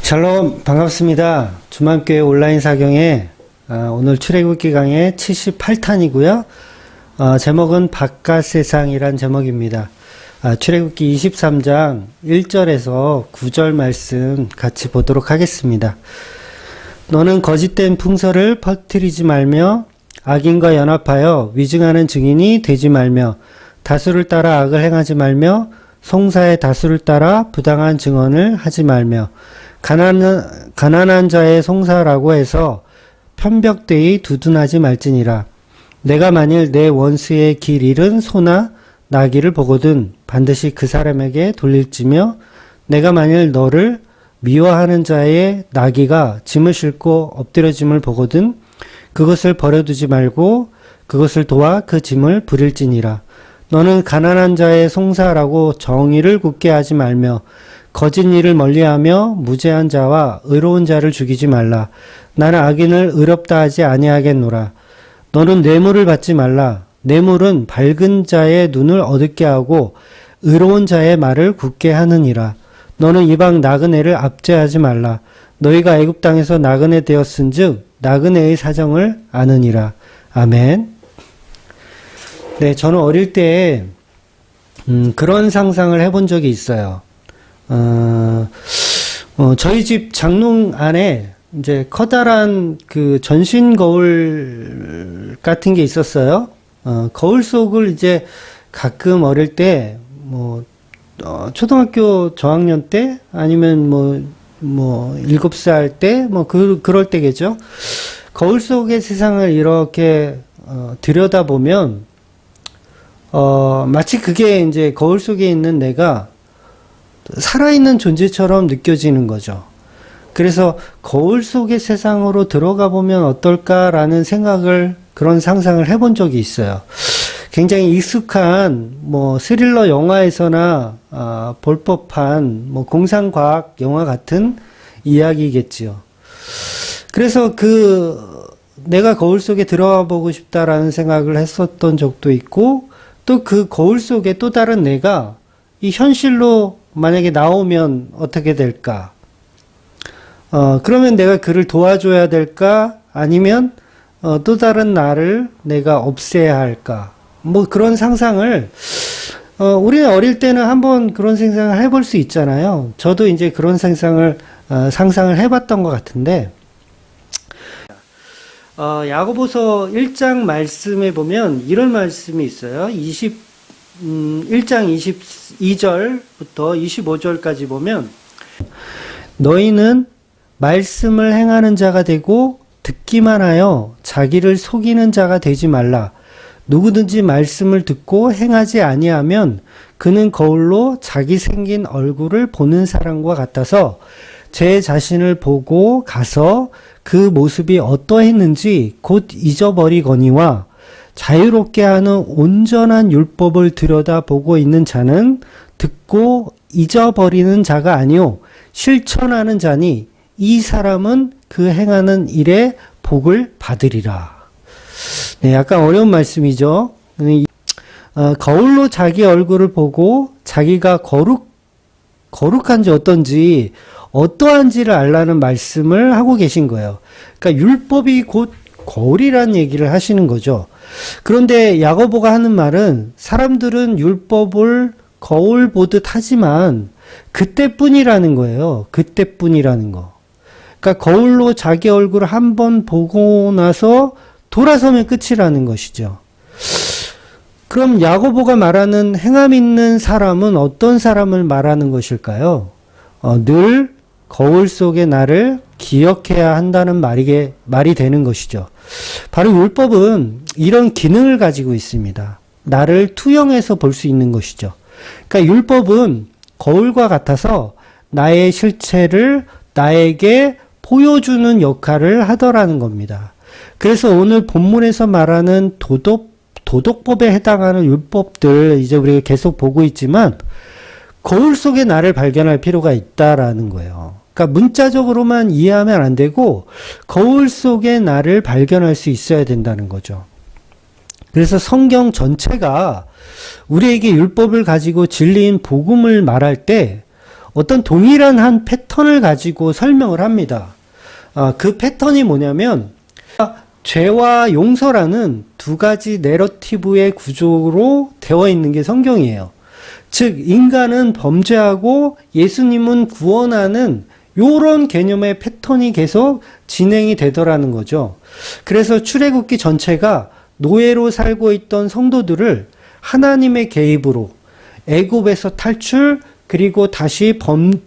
샬롬, 반갑습니다. 주만교회 온라인 사경의 오늘 출애굽기 강의 78탄이고요. 제목은 바깥 세상이란 제목입니다. 출애굽기 23장 1절에서 9절 말씀 같이 보도록 하겠습니다. 너는 거짓된 풍설을 퍼뜨리지 말며 악인과 연합하여 위증하는 증인이 되지 말며 다수를 따라 악을 행하지 말며 송사의 다수를 따라 부당한 증언을 하지 말며 가난한 자의 송사라고 해서 편벽되이 두둔하지 말지니라. 내가 만일 내 원수의 길 잃은 소나 나귀를 보거든 반드시 그 사람에게 돌릴지며 내가 만일 너를 미워하는 자의 나귀가 짐을 싣고 엎드려짐을 보거든 그것을 버려두지 말고 그것을 도와 그 짐을 부릴지니라. 너는 가난한 자의 송사라고 정의를 굳게 하지 말며 거짓 일을 멀리하며 무죄한 자와 의로운 자를 죽이지 말라. 나는 악인을 의롭다 하지 아니하겠노라. 너는 뇌물을 받지 말라. 뇌물은 밝은 자의 눈을 어둡게 하고 의로운 자의 말을 굳게 하느니라. 너는 이방 나그네를 압제하지 말라. 너희가 애굽 땅에서 나그네 되었은즉 나그네의 사정을 아느니라. 아멘. 네, 저는 어릴 때 그런 상상을 해본 적이 있어요. 저희 집 장롱 안에 이제 커다란 그 전신 거울 같은 게 있었어요. 거울 속을 이제 가끔 어릴 때 초등학교 저학년 때 아니면 7살 때 그럴 때겠죠. 거울 속의 세상을 이렇게 들여다보면 마치 그게 이제 거울 속에 있는 내가 살아있는 존재처럼 느껴지는 거죠. 그래서 거울 속의 세상으로 들어가 보면 어떨까라는 그런 상상을 해본 적이 있어요. 굉장히 익숙한 스릴러 영화에서나 볼 법한 공상과학 영화 같은 이야기겠지요. 그래서 내가 거울 속에 들어가 보고 싶다라는 생각을 했었던 적도 있고, 또 그 거울 속에 또 다른 내가 이 현실로 만약에 나오면 어떻게 될까? 그러면 내가 그를 도와줘야 될까? 아니면 또 다른 나를 내가 없애야 할까? 그런 상상을 우리는 어릴 때는 한번 그런 상상을 해볼 수 있잖아요. 저도 이제 그런 상상을 해봤던 것 같은데, 야고보서 1장 말씀에 보면 이런 말씀이 있어요. 1장 22절부터 25절까지 보면 너희는 말씀을 행하는 자가 되고 듣기만 하여 자기를 속이는 자가 되지 말라. 누구든지 말씀을 듣고 행하지 아니하면 그는 거울로 자기 생긴 얼굴을 보는 사람과 같아서 제 자신을 보고 가서 그 모습이 어떠했는지 곧 잊어버리거니와 자유롭게 하는 온전한 율법을 들여다보고 있는 자는 듣고 잊어버리는 자가 아니요 실천하는 자니 이 사람은 그 행하는 일에 복을 받으리라. 네, 약간 어려운 말씀이죠. 거울로 자기 얼굴을 보고 자기가 거룩한지 어떠한지를 알라는 말씀을 하고 계신 거예요. 그러니까 율법이 곧 거울이라는 얘기를 하시는 거죠. 그런데 야고보가 하는 말은 사람들은 율법을 거울 보듯 하지만 그때뿐이라는 거예요. 그때뿐이라는 거. 그러니까 거울로 자기 얼굴을 한번 보고 나서 돌아서면 끝이라는 것이죠. 그럼 야고보가 말하는 행함 있는 사람은 어떤 사람을 말하는 것일까요? 늘 거울 속의 나를 기억해야 한다는 말이 되는 것이죠. 바로 율법은 이런 기능을 가지고 있습니다. 나를 투영해서 볼 수 있는 것이죠. 그러니까 율법은 거울과 같아서 나의 실체를 나에게 보여주는 역할을 하더라는 겁니다. 그래서 오늘 본문에서 말하는 도덕법에 해당하는 율법들 이제 우리가 계속 보고 있지만 거울 속의 나를 발견할 필요가 있다라는 거예요. 그러니까 문자적으로만 이해하면 안 되고 거울 속의 나를 발견할 수 있어야 된다는 거죠. 그래서 성경 전체가 우리에게 율법을 가지고 진리인 복음을 말할 때 어떤 동일한 한 패턴 패턴을 가지고 설명을 합니다. 그 패턴이 뭐냐면 죄와 용서라는 두 가지 내러티브의 구조로 되어 있는 게 성경이에요. 즉 인간은 범죄하고 예수님은 구원하는 요런 개념의 패턴이 계속 진행이 되더라는 거죠. 그래서 출애굽기 전체가 노예로 살고 있던 성도들을 하나님의 개입으로 애굽에서 탈출, 그리고 다시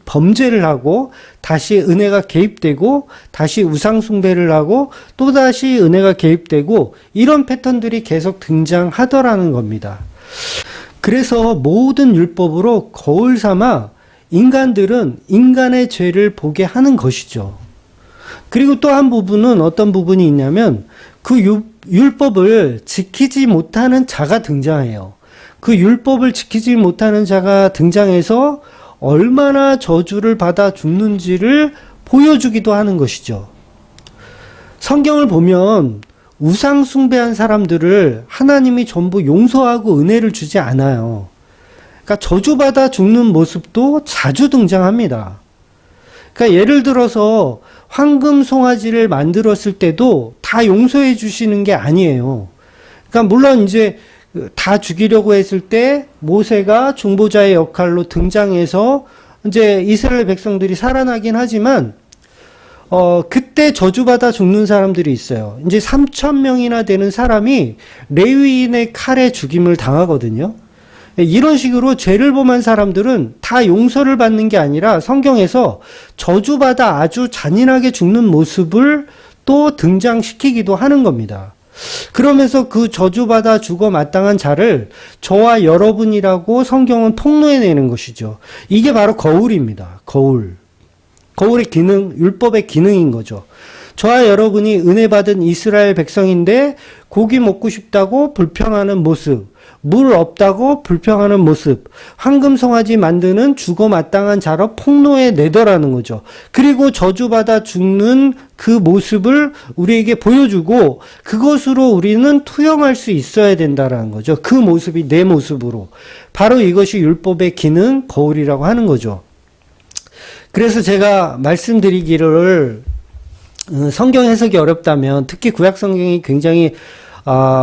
범죄를 하고 다시 은혜가 개입되고 다시 우상숭배를 하고 또다시 은혜가 개입되고 이런 패턴들이 계속 등장하더라는 겁니다. 그래서 모든 율법으로 거울 삼아 인간들은 인간의 죄를 보게 하는 것이죠. 그리고 또 한 부분은 어떤 부분이 있냐면 그 율법을 지키지 못하는 자가 등장해요. 그 율법을 지키지 못하는 자가 등장해서 얼마나 저주를 받아 죽는지를 보여주기도 하는 것이죠. 성경을 보면 우상 숭배한 사람들을 하나님이 전부 용서하고 은혜를 주지 않아요. 그러니까 저주받아 죽는 모습도 자주 등장합니다. 그러니까 예를 들어서 황금 송아지를 만들었을 때도 다 용서해 주시는 게 아니에요. 그러니까 물론 이제 다 죽이려고 했을 때 모세가 중보자의 역할로 등장해서 이제 이스라엘 백성들이 살아나긴 하지만 그때 저주받아 죽는 사람들이 있어요. 이제 3,000명이나 되는 사람이 레위인의 칼에 죽임을 당하거든요. 이런 식으로 죄를 범한 사람들은 다 용서를 받는 게 아니라 성경에서 저주받아 아주 잔인하게 죽는 모습을 또 등장시키기도 하는 겁니다. 그러면서 그 저주받아 죽어 마땅한 자를 저와 여러분이라고 성경은 폭로해내는 것이죠. 이게 바로 거울입니다. 거울. 거울의 기능, 율법의 기능인 거죠. 저와 여러분이 은혜 받은 이스라엘 백성인데 고기 먹고 싶다고 불평하는 모습, 물 없다고 불평하는 모습, 황금 송아지 만드는 죽어 마땅한 자로 폭로해 내더라는 거죠. 그리고 저주받아 죽는 그 모습을 우리에게 보여주고 그것으로 우리는 투영할 수 있어야 된다라는 거죠. 그 모습이 내 모습으로. 바로 이것이 율법의 기능, 거울이라고 하는 거죠. 그래서 제가 말씀드리기를 성경 해석이 어렵다면 특히 구약 성경이 굉장히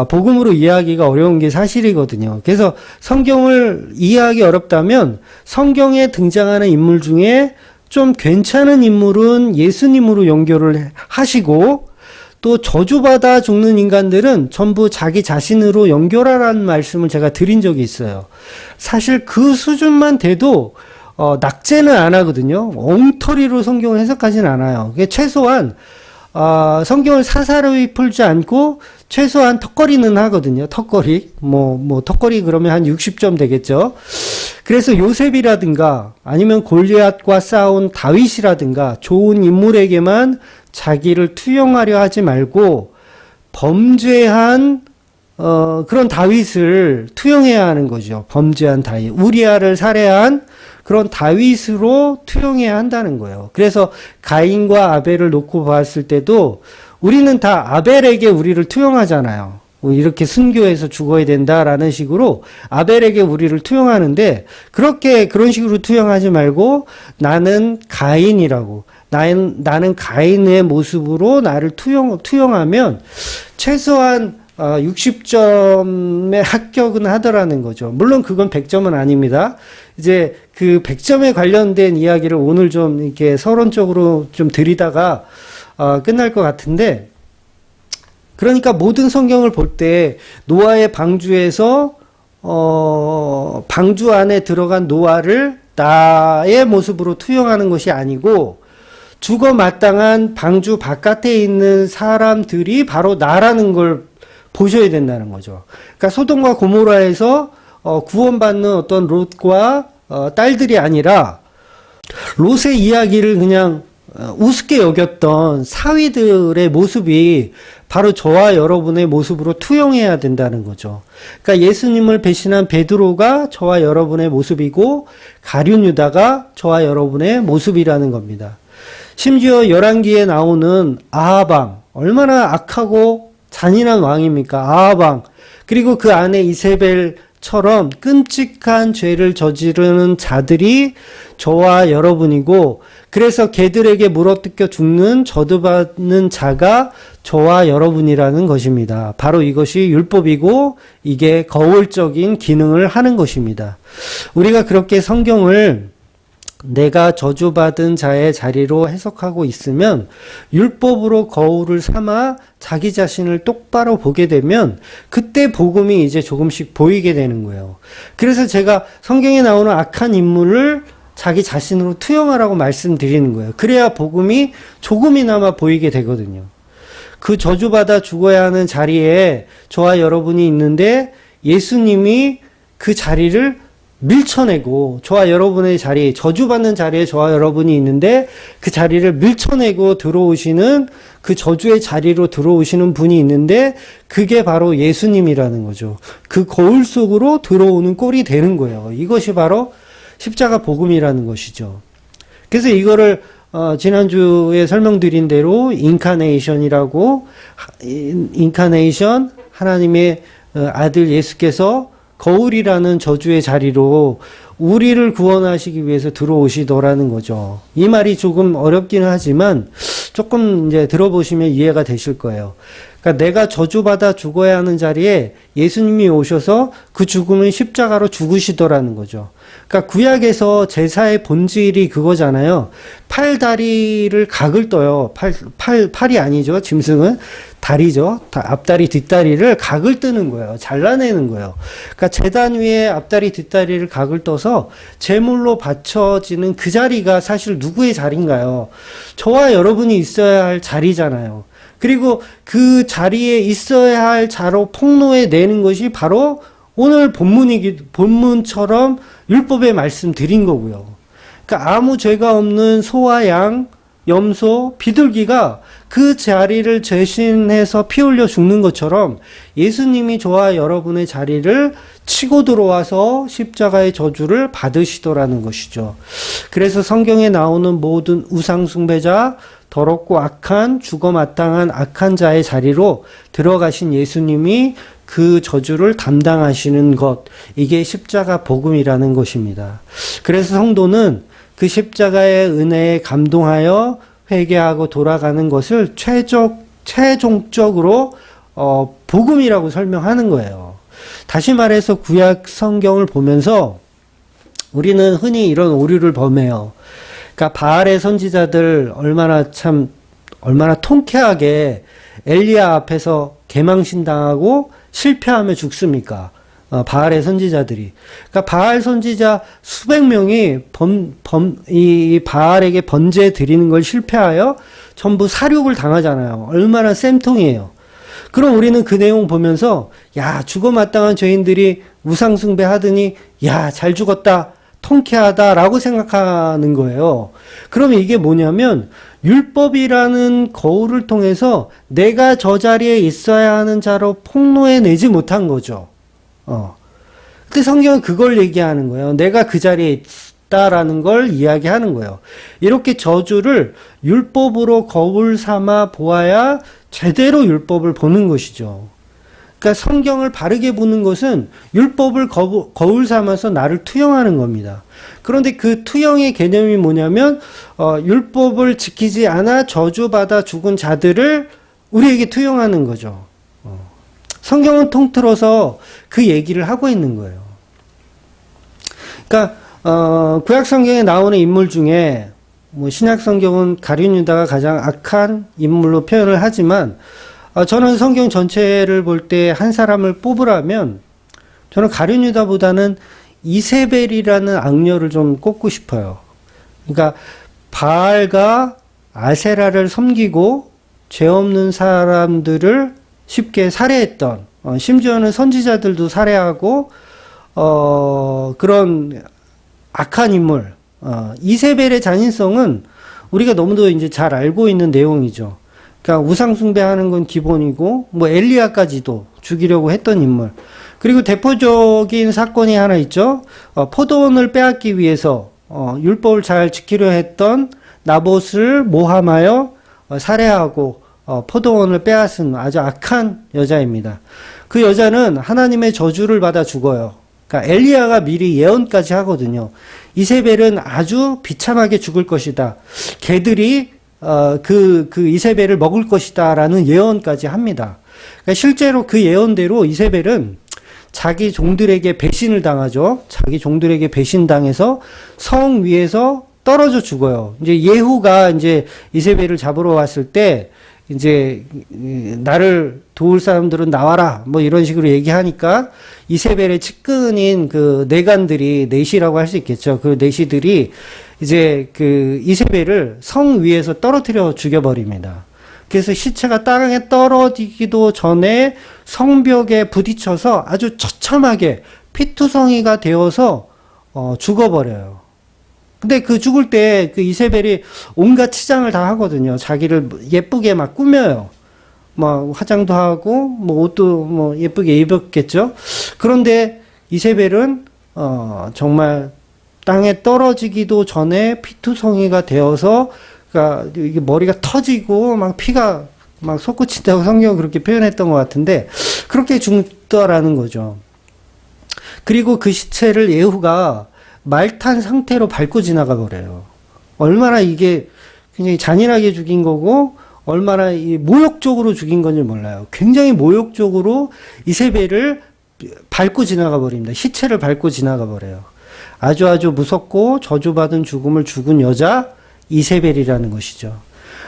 복음으로 이해하기가 어려운 게 사실이거든요. 그래서 성경을 이해하기 어렵다면 성경에 등장하는 인물 중에 좀 괜찮은 인물은 예수님으로 연결을 하시고 또 저주받아 죽는 인간들은 전부 자기 자신으로 연결하라는 말씀을 제가 드린 적이 있어요. 사실 그 수준만 돼도 낙제는 안 하거든요. 엉터리로 성경을 해석하진 않아요. 그게 최소한 성경을 사사로이 풀지 않고 최소한 턱걸이는 하거든요. 턱걸이. 턱걸이 그러면 한 60점 되겠죠. 그래서 요셉이라든가 아니면 골리앗과 싸운 다윗이라든가 좋은 인물에게만 자기를 투영하려 하지 말고 범죄한 그런 다윗을 투영해야 하는 거죠. 범죄한 다윗. 우리아를 살해한 그런 다윗으로 투영해야 한다는 거예요. 그래서 가인과 아벨을 놓고 봤을 때도 우리는 다 아벨에게 우리를 투영하잖아요. 이렇게 순교해서 죽어야 된다라는 식으로 아벨에게 우리를 투영하는데 그런 식으로 투영하지 말고 나는 가인이라고 나는 가인의 모습으로 나를 투영하면 최소한 60점의 합격은 하더라는 거죠. 물론 그건 100점은 아닙니다. 이제 그 100점에 관련된 이야기를 오늘 좀 이렇게 서론적으로 좀 드리다가 끝날 것 같은데, 그러니까 모든 성경을 볼 때 노아의 방주에서 방주 안에 들어간 노아를 나의 모습으로 투영하는 것이 아니고 죽어 마땅한 방주 바깥에 있는 사람들이 바로 나라는 걸 보셔야 된다는 거죠. 그러니까 소돔과 고모라에서 구원받는 어떤 롯과 딸들이 아니라 롯의 이야기를 그냥 우습게 여겼던 사위들의 모습이 바로 저와 여러분의 모습으로 투영해야 된다는 거죠. 그러니까 예수님을 배신한 베드로가 저와 여러분의 모습이고 가룟 유다가 저와 여러분의 모습이라는 겁니다. 심지어 열왕기에 나오는 아하방, 얼마나 악하고 잔인한 왕입니까? 아하방. 그리고 그 안에 이세벨 율법처럼 끔찍한 죄를 저지르는 자들이 저와 여러분이고, 그래서 개들에게 물어뜯겨 죽는 저주받는 자가 저와 여러분이라는 것입니다. 바로 이것이 율법이고 이게 거울적인 기능을 하는 것입니다. 우리가 그렇게 성경을 내가 저주받은 자의 자리로 해석하고 있으면 율법으로 거울을 삼아 자기 자신을 똑바로 보게 되면 그때 복음이 이제 조금씩 보이게 되는 거예요. 그래서 제가 성경에 나오는 악한 인물을 자기 자신으로 투영하라고 말씀드리는 거예요. 그래야 복음이 조금이나마 보이게 되거든요. 그 저주받아 죽어야 하는 자리에 저와 여러분이 있는데 예수님이 그 자리를 밀쳐내고, 저와 여러분의 자리, 저주받는 자리에 저와 여러분이 있는데 그 자리를 밀쳐내고 들어오시는, 그 저주의 자리로 들어오시는 분이 있는데 그게 바로 예수님이라는 거죠. 그 거울 속으로 들어오는 꼴이 되는 거예요. 이것이 바로 십자가 복음이라는 것이죠. 그래서 이거를 지난주에 설명드린 대로 인카네이션이라고, 인카네이션, 하나님의 아들 예수께서 거울이라는 저주의 자리로 우리를 구원하시기 위해서 들어오시더라는 거죠. 이 말이 조금 어렵기는 하지만 조금 이제 들어보시면 이해가 되실 거예요. 그러니까 내가 저주받아 죽어야 하는 자리에 예수님이 오셔서 그 죽음은 십자가로 죽으시더라는 거죠. 그러니까 구약에서 제사의 본질이 그거잖아요. 팔, 다리를 각을 떠요. 팔이 아니죠. 짐승은 다리죠. 앞다리, 뒷다리를 각을 뜨는 거예요. 잘라내는 거예요. 그러니까 제단 위에 앞다리, 뒷다리를 각을 떠서 제물로 바쳐지는 그 자리가 사실 누구의 자리인가요? 저와 여러분이 있어야 할 자리잖아요. 그리고 그 자리에 있어야 할 자로 폭로해 내는 것이 바로 오늘 본문처럼 율법의 말씀 드린 거고요. 그러니까 아무 죄가 없는 소와 양, 염소, 비둘기가 그 자리를 대신해서 피 흘려 죽는 것처럼 예수님이 저와 여러분의 자리를 치고 들어와서 십자가의 저주를 받으시더라는 것이죠. 그래서 성경에 나오는 모든 우상 숭배자, 더럽고 악한, 죽어 마땅한 악한 자의 자리로 들어가신 예수님이 그 저주를 담당하시는 것, 이게 십자가 복음이라는 것입니다. 그래서 성도는 그 십자가의 은혜에 감동하여 회개하고 돌아가는 것을 최종적으로 복음이라고 설명하는 거예요. 다시 말해서 구약 성경을 보면서 우리는 흔히 이런 오류를 범해요. 그러니까 바알의 선지자들 얼마나 통쾌하게 엘리야 앞에서 개망신당하고 실패하며 죽습니까? 바알의 선지자들이. 그러니까 바알 선지자 수백 명이 이 바알에게 번제 드리는 걸 실패하여 전부 사륙을 당하잖아요. 얼마나 쌤통이에요. 그럼 우리는 그 내용 보면서, 야, 죽어 마땅한 죄인들이 우상숭배 하더니, 야, 잘 죽었다, 통쾌하다라고 생각하는 거예요. 그러면 이게 뭐냐면, 율법이라는 거울을 통해서 내가 저 자리에 있어야 하는 자로 폭로해내지 못한 거죠. 근데 성경은 그걸 얘기하는 거예요. 내가 그 자리에 있다라는 걸 이야기하는 거예요. 이렇게 저주를 율법으로 거울 삼아 보아야 제대로 율법을 보는 것이죠. 그러니까 성경을 바르게 보는 것은 율법을 거울 삼아서 나를 투영하는 겁니다. 그런데 그 투영의 개념이 뭐냐면 율법을 지키지 않아 저주받아 죽은 자들을 우리에게 투영하는 거죠. 성경은 통틀어서 그 얘기를 하고 있는 거예요. 그러니까 구약 성경에 나오는 인물 중에 신약 성경은 가룟 유다가 가장 악한 인물로 표현을 하지만 저는 성경 전체를 볼 때 한 사람을 뽑으라면 저는 가룟 유다보다는 이세벨이라는 악녀를 좀 꼽고 싶어요. 그러니까 바알과 아세라를 섬기고 죄 없는 사람들을 쉽게 살해했던, 심지어는 선지자들도 살해하고 그런 악한 인물, 이세벨의 잔인성은 우리가 너무도 이제 잘 알고 있는 내용이죠. 그러니까 우상숭배하는 건 기본이고, 엘리야까지도 죽이려고 했던 인물. 그리고 대표적인 사건이 하나 있죠. 포도원을 빼앗기 위해서 율법을 잘 지키려 했던 나봇을 모함하여 살해하고 포도원을 빼앗은 아주 악한 여자입니다. 그 여자는 하나님의 저주를 받아 죽어요. 그러니까 엘리야가 미리 예언까지 하거든요. 이세벨은 아주 비참하게 죽을 것이다. 개들이 그 이세벨을 먹을 것이다라는 예언까지 합니다. 그러니까 실제로 그 예언대로 이세벨은 자기 종들에게 배신을 당하죠. 자기 종들에게 배신당해서 성 위에서 떨어져 죽어요. 이제 예후가 이제 이세벨을 잡으러 왔을 때 이제 나를 도울 사람들은 나와라 뭐 이런 식으로 얘기하니까 이세벨의 측근인 그 내관들이 내시라고 할 수 있겠죠. 그 내시들이 이제 그 이세벨을 성 위에서 떨어뜨려 죽여버립니다. 그래서 시체가 땅에 떨어지기도 전에 성벽에 부딪혀서 아주 처참하게 피투성이가 되어서 죽어버려요. 근데 그 죽을 때 그 이세벨이 온갖 치장을 다 하거든요. 자기를 예쁘게 막 꾸며요. 막 화장도 하고 뭐 옷도 뭐 예쁘게 입었겠죠. 그런데 이세벨은 정말 땅에 떨어지기도 전에 피투성이가 되어서 그러니까 이게 머리가 터지고 막 피가 막 솟구친다고 성경은 그렇게 표현했던 것 같은데 그렇게 죽더라는 거죠. 그리고 그 시체를 예후가 말탄 상태로 밟고 지나가 버려요. 얼마나 이게 굉장히 잔인하게 죽인 거고 얼마나 이 모욕적으로 죽인 건지 몰라요. 굉장히 모욕적으로 이세벨을 밟고 지나가 버립니다. 시체를 밟고 지나가 버려요. 아주 무섭고 저주받은 죽음을 죽은 여자 이세벨이라는 것이죠.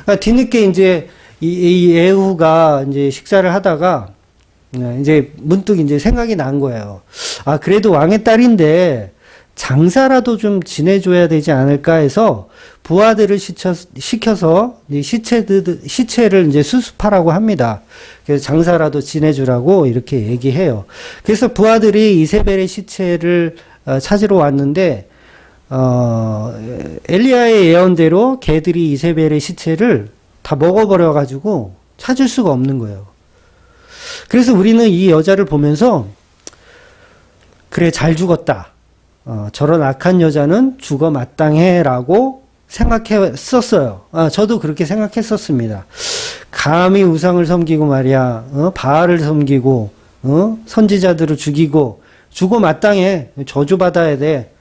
그러니까 뒤늦게 이제 이 예후가 이제 식사를 하다가 이제 문득 이제 생각이 난 거예요. 아, 그래도 왕의 딸인데 장사라도 좀 지내줘야 되지 않을까 해서 부하들을 시켜서 시체를 이제 수습하라고 합니다. 그래서 장사라도 지내주라고 이렇게 얘기해요. 그래서 부하들이 이세벨의 시체를 찾으러 왔는데, 엘리야의 예언대로 개들이 이세벨의 시체를 다 먹어버려가지고 찾을 수가 없는 거예요. 그래서 우리는 이 여자를 보면서, 그래, 잘 죽었다. 저런 악한 여자는 죽어 마땅해라고 생각했었어요. 저도 그렇게 생각했었습니다. 감히 우상을 섬기고 말이야, 바알을 섬기고, 선지자들을 죽이고, 죽어 마땅해. 저주받아야 돼.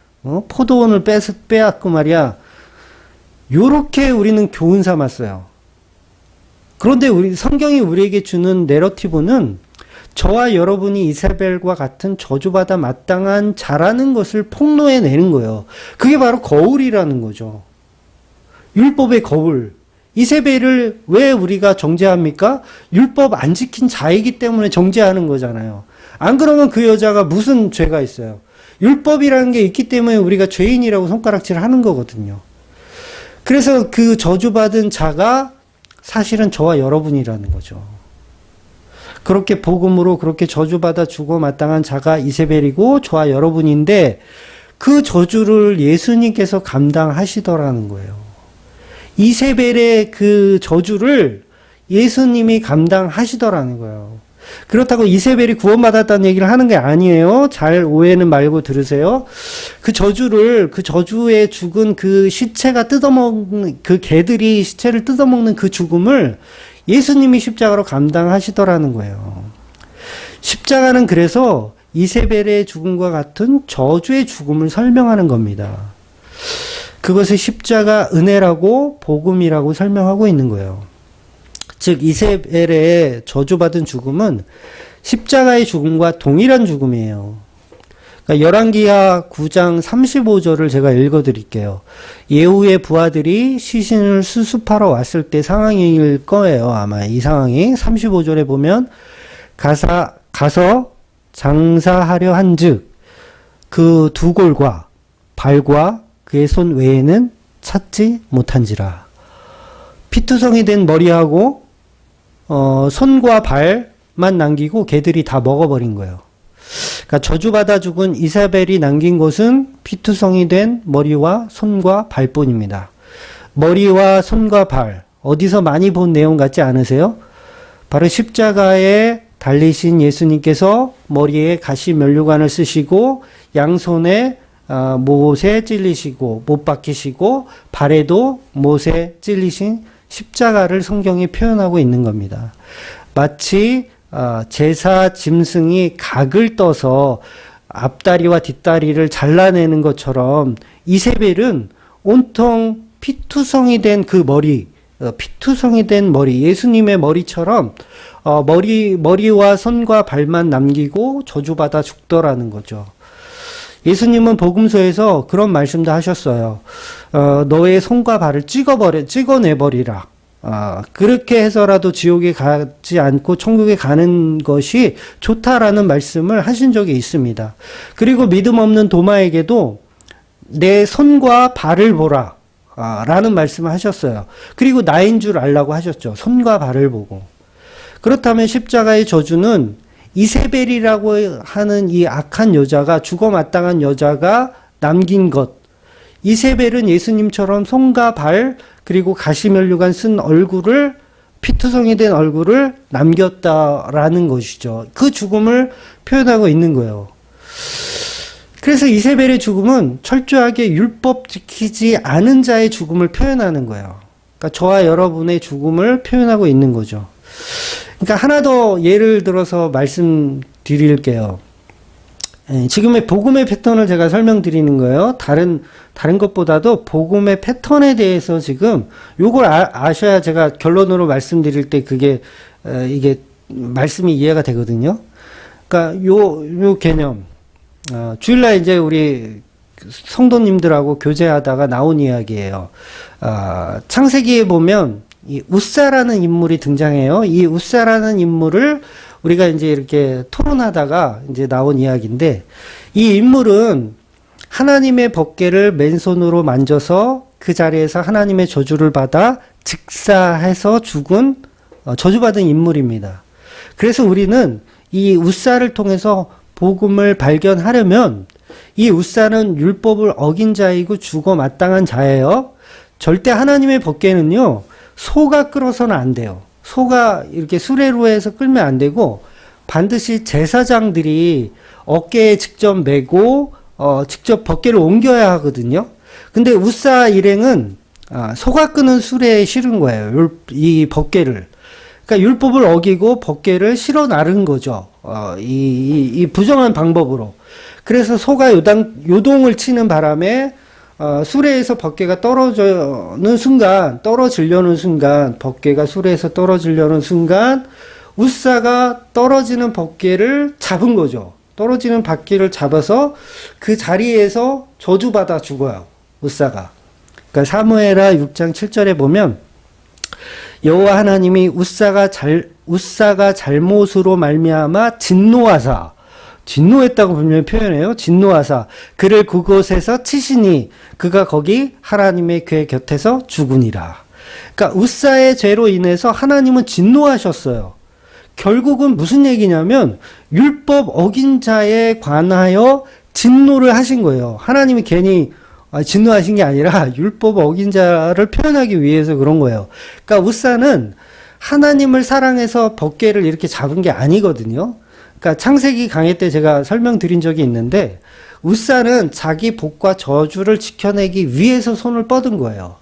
포도원을 빼앗고 말이야. 요렇게 우리는 교훈 삼았어요. 그런데 성경이 우리에게 주는 내러티브는 저와 여러분이 이세벨과 같은 저주받아 마땅한 자라는 것을 폭로해내는 거예요. 그게 바로 거울이라는 거죠. 율법의 거울. 이세벨을 왜 우리가 정죄합니까? 율법 안 지킨 자이기 때문에 정죄하는 거잖아요. 안 그러면 그 여자가 무슨 죄가 있어요? 율법이라는 게 있기 때문에 우리가 죄인이라고 손가락질 하는 거거든요. 그래서 그 저주받은 자가 사실은 저와 여러분이라는 거죠. 그렇게 복음으로 그렇게 저주받아 죽어 마땅한 자가 이세벨이고 저와 여러분인데 그 저주를 예수님께서 감당하시더라는 거예요. 이세벨의 그 저주를 예수님이 감당하시더라는 거예요. 그렇다고 이세벨이 구원받았다는 얘기를 하는 게 아니에요. 잘 오해는 말고 들으세요. 그 저주에 죽은 그 시체가 뜯어먹는, 그 개들이 시체를 뜯어먹는 그 죽음을 예수님이 십자가로 감당하시더라는 거예요. 십자가는 그래서 이세벨의 죽음과 같은 저주의 죽음을 설명하는 겁니다. 그것을 십자가 은혜라고 복음이라고 설명하고 있는 거예요. 즉 이세벨의 저주받은 죽음은 십자가의 죽음과 동일한 죽음이에요. 그러니까 열왕기하 9장 35절을 제가 읽어드릴게요. 예후의 부하들이 시신을 수습하러 왔을 때 상황일 거예요. 아마 이 상황이 35절에 보면 가서 장사하려 한즉 그 두 골과 발과 그의 손 외에는 찾지 못한지라. 피투성이 된 머리하고 손과 발만 남기고 개들이 다 먹어버린 거예요. 그러니까 저주받아 죽은 이세벨이 남긴 것은 피투성이 된 머리와 손과 발뿐입니다. 머리와 손과 발, 어디서 많이 본 내용 같지 않으세요? 바로 십자가에 달리신 예수님께서 머리에 가시 면류관을 쓰시고 양손에 못에 찔리시고 못 박히시고 발에도 못에 찔리신 십자가를 성경이 표현하고 있는 겁니다. 마치 제사 짐승이 각을 떠서 앞다리와 뒷다리를 잘라내는 것처럼 이세벨은 온통 피투성이 된 그 머리, 피투성이 된 머리, 예수님의 머리처럼 머리와 손과 발만 남기고 저주받아 죽더라는 거죠. 예수님은 복음서에서 그런 말씀도 하셨어요. 너의 손과 발을 찍어내버리라. 그렇게 해서라도 지옥에 가지 않고 천국에 가는 것이 좋다라는 말씀을 하신 적이 있습니다. 그리고 믿음 없는 도마에게도 내 손과 발을 보라. 라는 말씀을 하셨어요. 그리고 나인 줄 알라고 하셨죠. 손과 발을 보고. 그렇다면 십자가의 저주는 이세벨이라고 하는 이 악한 여자가, 죽어 마땅한 여자가 남긴 것. 이세벨은 예수님처럼 손과 발, 그리고 가시면류관 쓴 얼굴을, 피투성이 된 얼굴을 남겼다라는 것이죠. 그 죽음을 표현하고 있는 거예요. 그래서 이세벨의 죽음은 철저하게 율법 지키지 않은 자의 죽음을 표현하는 거예요. 그러니까 저와 여러분의 죽음을 표현하고 있는 거죠. 그러니까 하나 더 예를 들어서 말씀드릴게요. 지금의 복음의 패턴을 제가 설명드리는 거예요. 다른 것보다도 복음의 패턴에 대해서 지금 요걸 아셔야 제가 결론으로 말씀드릴 때 이게 말씀이 이해가 되거든요. 그러니까 요 개념. 주일날 이제 우리 성도님들하고 교제하다가 나온 이야기예요. 창세기에 보면 이 웃사라는 인물이 등장해요. 이 웃사라는 인물을 우리가 이제 이렇게 토론하다가 이제 나온 이야기인데, 이 인물은 하나님의 법궤를 맨손으로 만져서 그 자리에서 하나님의 저주를 받아 즉사해서 죽은 저주받은 인물입니다. 그래서 우리는 이 웃사를 통해서 복음을 발견하려면 이 웃사는 율법을 어긴 자이고 죽어 마땅한 자예요. 절대 하나님의 법궤는요, 소가 끌어서는 안 돼요. 소가 이렇게 수레로 해서 끌면 안 되고, 반드시 제사장들이 어깨에 직접 메고 직접 법궤를 옮겨야 하거든요. 근데 웃사 일행은 소가 끄는 수레에 실은 거예요. 이 법궤를. 그러니까 율법을 어기고 법궤를 실어 나른 거죠. 이 부정한 방법으로. 그래서 소가 요동을 치는 바람에 수레에서 법궤가 떨어지려는 순간, 법궤가 수레에서 떨어지려는 순간, 웃사가 떨어지는 법궤를 잡은 거죠. 떨어지는 법궤를 잡아서 그 자리에서 저주받아 죽어요. 웃사가. 그러니까 사무엘하 6장 7절에 보면 여호와 하나님이 웃사가 잘못으로 말미암아 진노했다고 분명히 표현해요. 진노하사 그를 그곳에서 치시니 그가 거기 하나님의 궤 곁에서 죽으니라. 그러니까 웃사의 죄로 인해서 하나님은 진노하셨어요. 결국은 무슨 얘기냐면 율법 어긴 자에 관하여 진노를 하신 거예요. 하나님이 괜히 진노하신 게 아니라 율법 어긴 자를 표현하기 위해서 그런 거예요. 그러니까 웃사는 하나님을 사랑해서 법궤를 이렇게 잡은 게 아니거든요. 그러니까 창세기 강의 때 제가 설명드린 적이 있는데, 웃사는 자기 복과 저주를 지켜내기 위해서 손을 뻗은 거예요.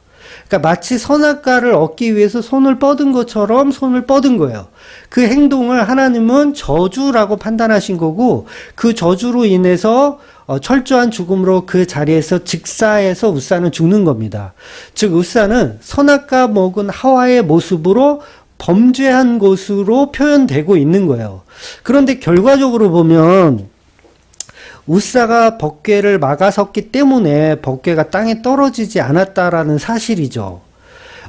그러니까 마치 선악과를 얻기 위해서 손을 뻗은 것처럼 손을 뻗은 거예요. 그 행동을 하나님은 저주라고 판단하신 거고, 그 저주로 인해서 철저한 죽음으로 그 자리에서 직사해서 웃사는 죽는 겁니다. 즉 웃사는 선악과 먹은 하와의 모습으로 범죄한 것으로 표현되고 있는 거예요. 그런데 결과적으로 보면 웃사가 법궤를 막아섰기 때문에 법궤가 땅에 떨어지지 않았다라는 사실이죠.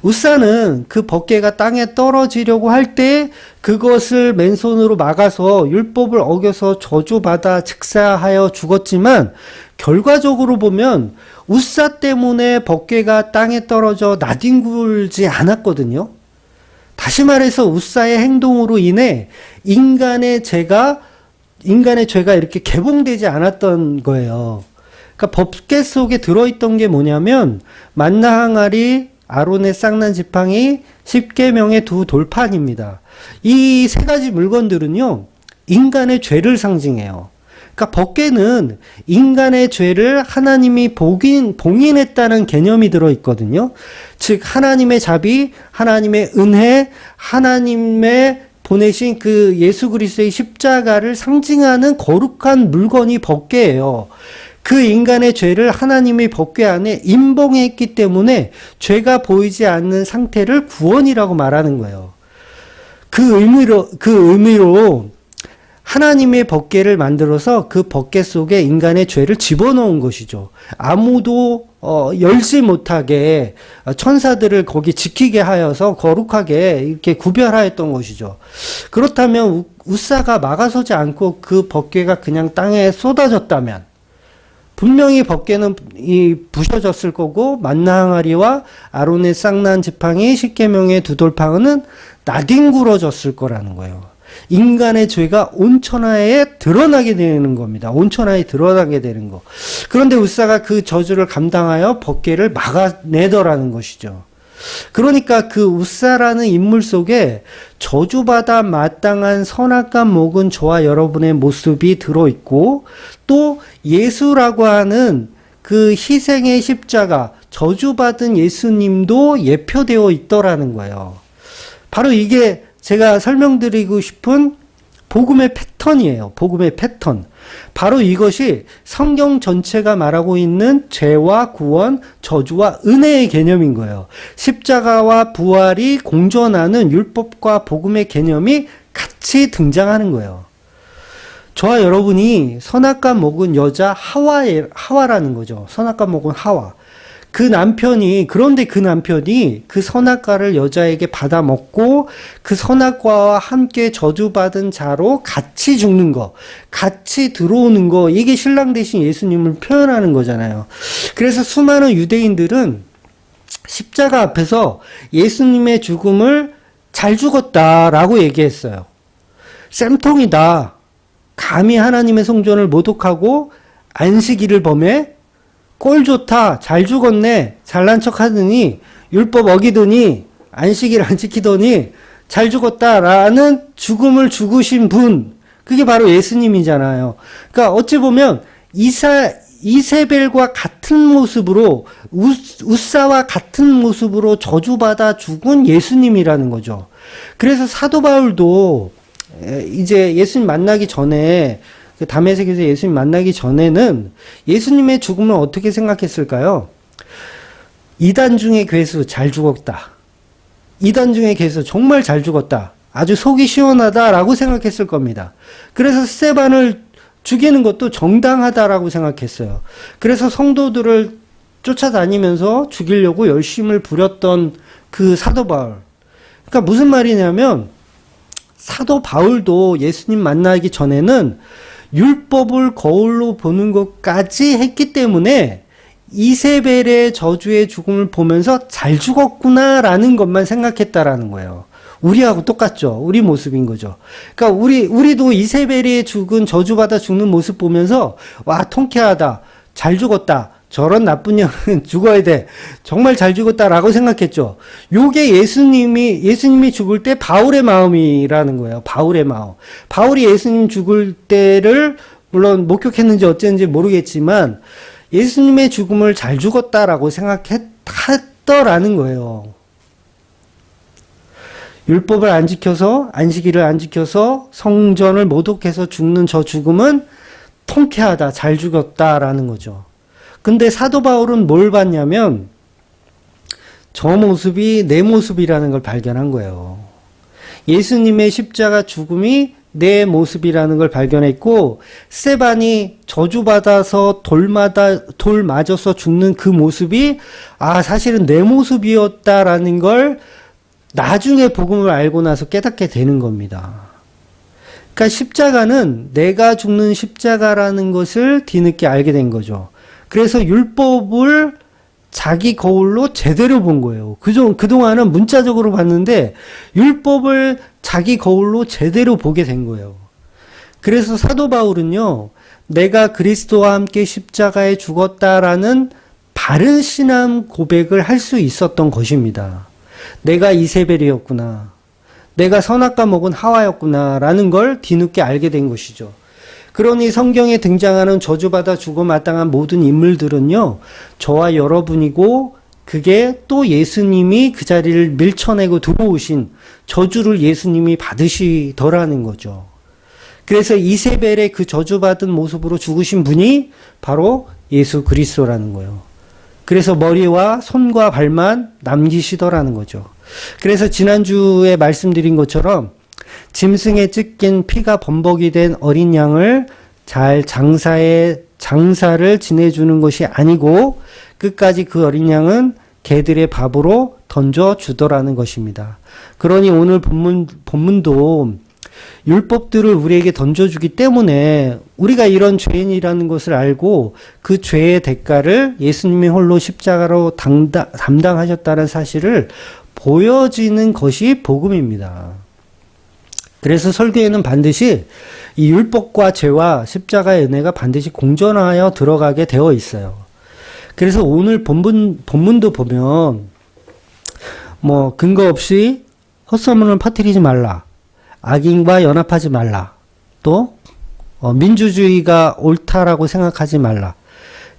웃사는 그 법궤가 땅에 떨어지려고 할 때 그것을 맨손으로 막아서 율법을 어겨서 저주받아 즉사하여 죽었지만, 결과적으로 보면 웃사 때문에 법궤가 땅에 떨어져 나뒹굴지 않았거든요. 다시 말해서 웃사의 행동으로 인해 인간의 죄가 이렇게 개봉되지 않았던 거예요. 그러니까 법궤 속에 들어있던 게 뭐냐면 만나 항아리, 아론의 쌍난 지팡이, 십계명의 두 돌판입니다. 이 세 가지 물건들은요, 인간의 죄를 상징해요. 그러니까 법궤는 인간의 죄를 하나님이 봉인했다는 개념이 들어있거든요. 즉 하나님의 자비, 하나님의 은혜, 하나님의 보내신 그 예수 그리스도의 십자가를 상징하는 거룩한 물건이 법궤예요. 그 인간의 죄를 하나님의 법궤 안에 임봉했기 때문에 죄가 보이지 않는 상태를 구원이라고 말하는 거예요. 그 의미로 하나님의 법궤를 만들어서 그 법궤 속에 인간의 죄를 집어넣은 것이죠. 아무도 열지 못하게 천사들을 거기 지키게 하여서 거룩하게 이렇게 구별하였던 것이죠. 그렇다면 우사가 막아서지 않고 그 법궤가 그냥 땅에 쏟아졌다면 분명히 법궤는 부셔졌을 거고 만나 항아리와 아론의 쌍난 지팡이 십계명의 두 돌팡이는 나뒹굴어졌을 거라는 거예요. 인간의 죄가 온천하에 드러나게 되는 겁니다. 온천하에 드러나게 되는 거. 그런데 우사가 그 저주를 감당하여 법궤를 막아내더라는 것이죠. 그러니까 그 우사라는 인물 속에 저주받아 마땅한 선악과 목은 저와 여러분의 모습이 들어있고 또 예수라고 하는 그 희생의 십자가, 저주받은 예수님도 예표되어 있더라는 거예요. 바로 이게 제가 설명드리고 싶은 복음의 패턴이에요. 복음의 패턴. 바로 이것이 성경 전체가 말하고 있는 죄와 구원, 저주와 은혜의 개념인 거예요. 십자가와 부활이 공존하는 율법과 복음의 개념이 같이 등장하는 거예요. 저와 여러분이 선악과 먹은 여자 하와라는 거죠. 선악과 먹은 하와. 그런데 그 남편이 그 선악과를 여자에게 받아 먹고 그 선악과와 함께 저주받은 자로 같이 죽는 거, 같이 들어오는 거, 이게 신랑 대신 예수님을 표현하는 거잖아요. 그래서 수많은 유대인들은 십자가 앞에서 예수님의 죽음을 잘 죽었다라고 얘기했어요. 쌤통이다. 감히 하나님의 성전을 모독하고 안식일을 범해 꼴 좋다, 잘 죽었네, 잘난 척 하더니, 율법 어기더니, 안식일 안 지키더니, 잘 죽었다라는 죽음을 죽으신 분, 그게 바로 예수님이잖아요. 그러니까 어찌 보면, 이세벨과 같은 모습으로, 우사와 같은 모습으로 저주받아 죽은 예수님이라는 거죠. 그래서 사도 바울도, 이제 예수님 만나기 전에, 그 다메섹에서 예수님 만나기 전에는 예수님의 죽음을 어떻게 생각했을까요? 이단 중의 괴수 잘 죽었다. 이단 중의 괴수 정말 잘 죽었다. 아주 속이 시원하다라고 생각했을 겁니다. 그래서 스데반을 죽이는 것도 정당하다라고 생각했어요. 그래서 성도들을 쫓아다니면서 죽이려고 열심을 부렸던 그 사도 바울. 그러니까 무슨 말이냐면 사도 바울도 예수님 만나기 전에는 율법을 거울로 보는 것까지 했기 때문에 이세벨의 저주의 죽음을 보면서 잘 죽었구나라는 것만 생각했다라는 거예요. 우리하고 똑같죠. 우리 모습인 거죠. 그러니까 우리도 이세벨이 죽은 저주받아 죽는 모습 보면서 와 통쾌하다. 잘 죽었다. 저런 나쁜 년은 죽어야 돼. 정말 잘 죽었다라고 생각했죠. 요게 예수님이 죽을 때 바울의 마음이라는 거예요. 바울의 마음. 바울이 예수님 죽을 때를 물론 목격했는지 어쨌는지 모르겠지만 예수님의 죽음을 잘 죽었다라고 생각했더라는 거예요. 율법을 안 지켜서 안식일을 안 지켜서 성전을 모독해서 죽는 저 죽음은 통쾌하다. 잘 죽었다라는 거죠. 근데 사도 바울은 뭘 봤냐면 저 모습이 내 모습이라는 걸 발견한 거예요. 예수님의 십자가 죽음이 내 모습이라는 걸 발견했고 스데반이 저주받아서 돌 맞아서 죽는 그 모습이 사실은 내 모습이었다라는 걸 나중에 복음을 알고 나서 깨닫게 되는 겁니다. 그러니까 십자가는 내가 죽는 십자가라는 것을 뒤늦게 알게 된 거죠. 그래서 율법을 자기 거울로 제대로 본 거예요. 그동안은 문자적으로 봤는데 율법을 자기 거울로 제대로 보게 된 거예요. 그래서 사도 바울은요, 내가 그리스도와 함께 십자가에 죽었다라는 바른 신앙 고백을 할 수 있었던 것입니다. 내가 이세벨이었구나. 내가 선악과 먹은 하와였구나라는 걸 뒤늦게 알게 된 것이죠. 그러니 성경에 등장하는 저주받아 죽어 마땅한 모든 인물들은요, 저와 여러분이고 그게 또 예수님이 그 자리를 밀쳐내고 들어오신 저주를 예수님이 받으시더라는 거죠. 그래서 이세벨의 그 저주받은 모습으로 죽으신 분이 바로 예수 그리스도라는 거예요. 그래서 머리와 손과 발만 남기시더라는 거죠. 그래서 지난주에 말씀드린 것처럼 짐승에 찢긴 피가 범벅이 된 어린 양을 잘 장사를 지내주는 것이 아니고 끝까지 그 어린 양은 개들의 밥으로 던져주더라는 것입니다. 그러니 오늘 본문도 율법들을 우리에게 던져주기 때문에 우리가 이런 죄인이라는 것을 알고 그 죄의 대가를 예수님이 홀로 십자가로 담당하셨다는 사실을 보여지는 것이 복음입니다. 그래서 설교에는 반드시 이 율법과 죄와 십자가의 은혜가 반드시 공존하여 들어가게 되어 있어요. 그래서 오늘 본문도 보면 뭐 근거 없이 헛소문을 퍼뜨리지 말라. 악인과 연합하지 말라. 또 민주주의가 옳다라고 생각하지 말라.